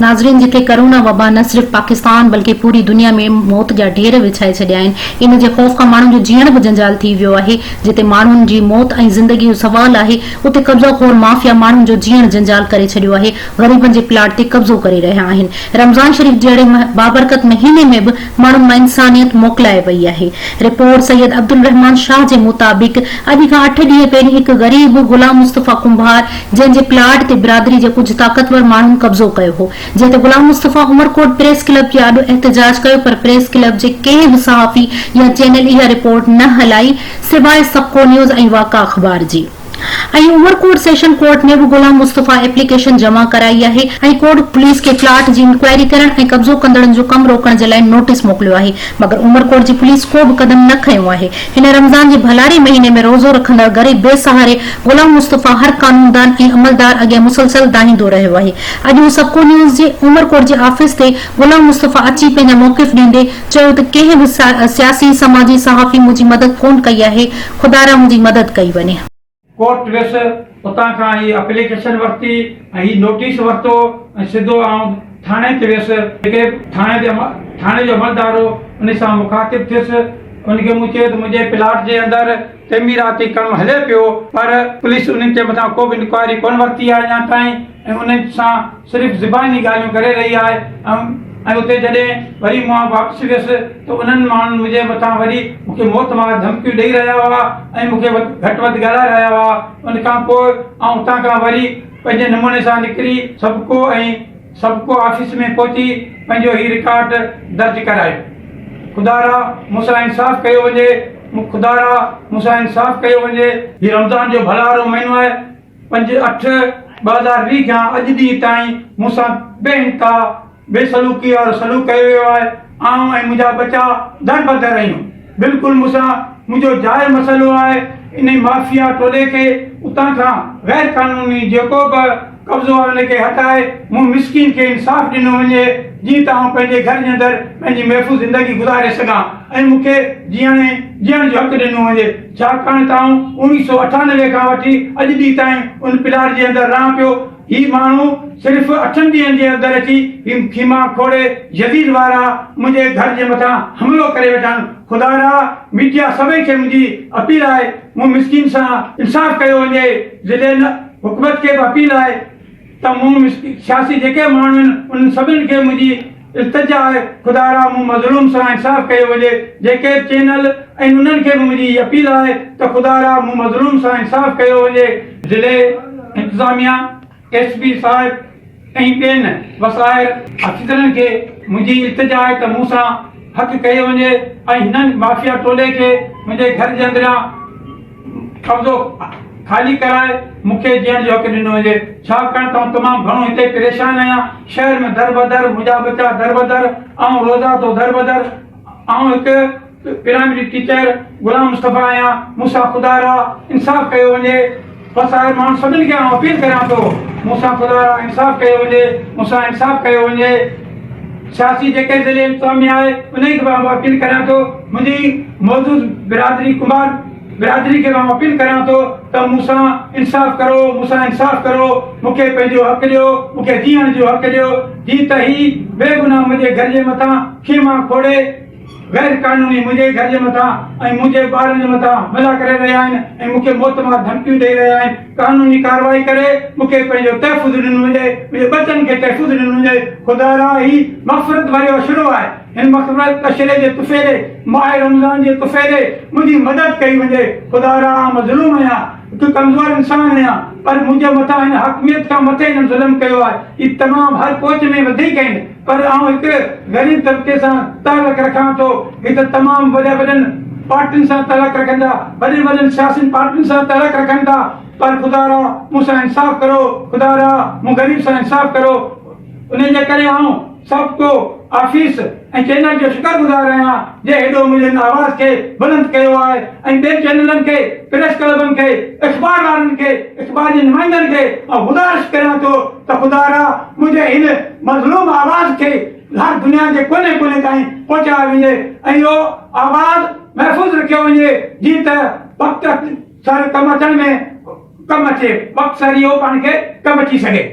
नाज़रीन, जिथे कोरोना वबा न सिर्फ़ पाकिस्तान बल्कि पूरी दुनिया में मौत जा ढेर विछाए छॾिया आहिनि। इन जे ख़ौफ़ खां माण्हुनि जो जीअण बि जंजाल थी वियो आहे। जिते माण्हुनि जी मौत ऐं ज़िंदगी जो सवाल आहे, उते कब्ज़ाखोर माफ़िया माण्हुनि जो जीअण जंजाल करे छॾियो आहे। ग़रीबनि जे प्लाट ते कब्ज़ो करे रहिया आहिनि। रमज़ान शरीफ़ जहिड़े बाबरकत महीने में बि माण्हुनि मां इंसानियत मोकिलाए वई आहे। रिपोर्ट सैयद अब्दुल रहमान शाह जे मुताबिक़ अॼु खां 8 ॾींहं पहिरीं हिकु ग़रीब गुलाम मुस्तफ़ा कुंभार जंहिंजे प्लाट ते बिरादरी जे कुझु ताक़तवर माण्हुनि कब्ज़ो कयो हो। जिते गुलाम मुस्तफ़ा उमरकोट प्रेस क्लब जे आॾो एहतजाज कयो, पर प्रेस क्लब जे कंहिं बि सहाफ़ी या चैनल इहा रिपोर्ट न हलाई सिवाइ सबको न्यूज़ ऐं वाक़ा अख़बार जी। ऐं उमरकोट सेशन कोर्ट में भी गुलाम मुस्तफ़ा एप्लीकेशन जमा कराई आहे ऐं कोर्ट पुलिस के प्लाट जी इंक्वायरी करण ऐं कब्ज़ो कंदड़नि जो कम रोकण जे लाइ नोटिस मोकिलियो आहे, मगर उमरकोट जी पुलिस को भी कदम न खयो आहे। हिन रमज़ान जे भलारी महीने में रोज़ो रखंदड़ गरीब बेसहारे गुलाम मुस्तफ़ा हर कानूनदान ऐं अमलदार अॻियां मुसलसल दाहींदो रहियो आहे। अॼु सबको न्यूज़ जे उमरकोट जे ऑफिस ते गुलाम मुस्तफ़ा अची पंहिंजा मौक़िफ़ ॾींदे चयो त कंहिं बि सियासी समाजी सहाफ़ी मुंहिंजी मदद कोन कई आहे, खुदारा मुंहिंजी मदद कई वञे। कोर्ट वियसि, उतां खां ही एप्लीकेशन वरिती ऐं ही नोटिस वरितो ऐं सिधो आउं थाणे ते वियुसि। जेके थाणे जो अमलदार हो उन सां मुखातिब थियुसि। उनखे मूं चयो त मुंहिंजे प्लाट जे अंदरि तमीराती कमु हले पियो, पर पुलिस उन्हनि जे मथां को बि इंक्वायरी कोन वरिती आहे अञा ताईं ऐं उन्हनि सां सिर्फ़ु ज़ुबानी ॻाल्हियूं करे रही आहे। ऐं उते जॾहिं वरी मां वापसि वियुसि त उन्हनि माण्हुनि मुंहिंजे मथां वरी मूंखे मौत मार धमकियूं ॾेई रहिया हुआ ऐं मूंखे घटि वधि ॻाल्हाए रहिया हुआ। उन खां पोइ आउं उतां खां वरी पंहिंजे नमूने सां निकिरी सबको ऑफिस में पहुची पंहिंजो ही रिकॉर्ड दर्ज करायो। खुदारा मूंसां इंसाफ़ कयो वञे, खुदारा मूंसां इंसाफ़ कयो वञे। ही रमज़ान जो भलारो महीनो आहे। 5/8/2020 खां अॼु ॾींहं ताईं मूंसां बेइंतहा बेसलूकी और सलूक कयो वियो आहे। आउं ऐं मुंहिंजा बचा दर बदर आहियूं। बिल्कुलु मूंसां मुंहिंजो जाइ मसइलो आहे। इन माफ़िया टोले खे उतां खां गैर कानूनी जेको बि कब्ज़ो आहे उनखे हटाए मूं मिस्किन खे इंसाफ़ ॾिनो वञे, जीअं त आउं पंहिंजे घर जे अंदरि पंहिंजी महफ़ूज़ ज़िंदगी गुज़ारे सघां ऐं मूंखे जीअण जो हक़ ॾिनो वञे। छाकाणि त आउं 1998 खां वठी अॼु ॾींहं ताईं उन प्लाट जे अंदरि रहां पियो। ही माण्हू सिर्फ़ 8 ॾींहंनि जे अंदरि अची खीमा खोड़े यज़ीद वारा मुंहिंजे घर जे मथां हमिलो करे वेठा आहिनि। खुदारा मीडिया सभई खे मुंहिंजी अपील आहे, मूं मिस्किन सां इंसाफ़ कयो वञे। ज़िले हुकूमत खे बि अपील आहे त मूं सियासी जेके माण्हू आहिनि उन्हनि सभिनि खे मुंहिंजी इल्तिजा आहे, खुदारा मूं मज़लूम सां इंसाफ़ कयो वञे। जेके चैनल ऐं उन्हनि खे बि मुंहिंजी अपील आहे त खुदारा मूं मज़लूम सां इंसाफ़ कयो वञे। ज़िले इंतिज़ामिया एसपी साहिब ऐं ॿियनि वसाइल अफ़सरनि खे मुंहिंजी इल्तिजा आहे त मूंसां हक़ कयो वञे ऐं हिननि माफ़िया टोले खे मुंहिंजे घर जे अंदरां कब्ज़ो ख़ाली कराए मूंखे जीअण जो हक़ ॾिनो वञे। छाकाणि त तमामु घणो हिते परेशान आहियां। शहर में दर बदर, मुंहिंजा बचा दर बदर, ऐं रोज़ा तो दर बदर। ऐं हिकु प्राइमरी टीचर गुलाम मुस्तफ़ा आहियां। मूंसां खुदारा इंसाफ़ कयो वञे। वसाइल माण्हू सभिनी खे आउं अपील करियां थो, मूंसां खुदारा इंसाफ़ कयो वञे, मूंसां इंसाफ़ कयो वञे। सियासी जेके ज़िले इंतिज़ामिया आहे उनखे बि आउं अपील करियां थो, मुंहिंजी मौजूद बिरादरी कुमार बिरादरी खे मां अपील करियां थो त मूंसां इंसाफ़ करो, मूंसां इंसाफ़ करो। मूंखे पंहिंजो हक़ ॾियो, मूंखे जीअण जो हक़ ॾियो। जीअं त ही बेगुनाह मुंहिंजे घर जे मथां खीमा खोड़े गैर कानूनी मुंहिंजे घर जे मथां ऐं मुंहिंजे ॿारनि जे मथां हमला करे रहिया आहिनि ऐं मूंखे मौत मार धमकियूं ॾेई रहिया आहिनि। कानूनी कार्रवाई करे मूंखे पंहिंजो तहफ़ुज़ ॾिनो वञे, मुंहिंजे बचनि खे तहफ़ुज़ ॾिनो वञे। खुदारा ही मग़फ़िरत भरियो अशरो आहे। हिन मग़फ़िरत अशरे जे तुफ़ेरे माह रमज़ान जे तुफ़ेरे मुंहिंजी मदद कई वञे। खुदारा मज़लूम आहियां, हिकु कमज़ोर इंसान आहियां, पर मुंहिंजे मथां हिन हक़मियत खां मथे हिन ज़ुल्म कयो आहे। ही तमामु हर कोच में वधीक आहिनि, पर आउं हिकु ग़रीब तबिके सां तालुक़ रखां थो। हिकु तमामु वॾनि पार्टियुनि सां तालुक़ रखनि था, वॾनि सियासी पार्टियुनि सां तालुक़ रखनि था, पर खुदारा मूंसां इंसाफ़ करो। खुदारा मूं ग़रीब सां इंसाफ़ करो। उन जे करे आउं सबको ऑफिस ऐं चैनल जो शुक्रगुज़ार आहियां जे हेॾो मुंहिंजे आवाज़ खे बुलंद कयो आहे ऐं ॿियनि चैनलनि खे, प्रेस क्लबनि खे, अख़बार वारनि खे, अख़बार जे नुमाइंदनि खे ऐं गुज़ारिश करियां थो त खुदारा मुंहिंजे हिन मज़लूम आवाज़ खे हर दुनिया जे कोने कोने ताईं पहुचायो वञे ऐं इहो आवाज़ महफ़ूज़ रखियो वञे, जीअं त वक़्तु सर कमु अचण में कमु अचे, वक़्तु सर इहो पाण खे कमु अची सघे।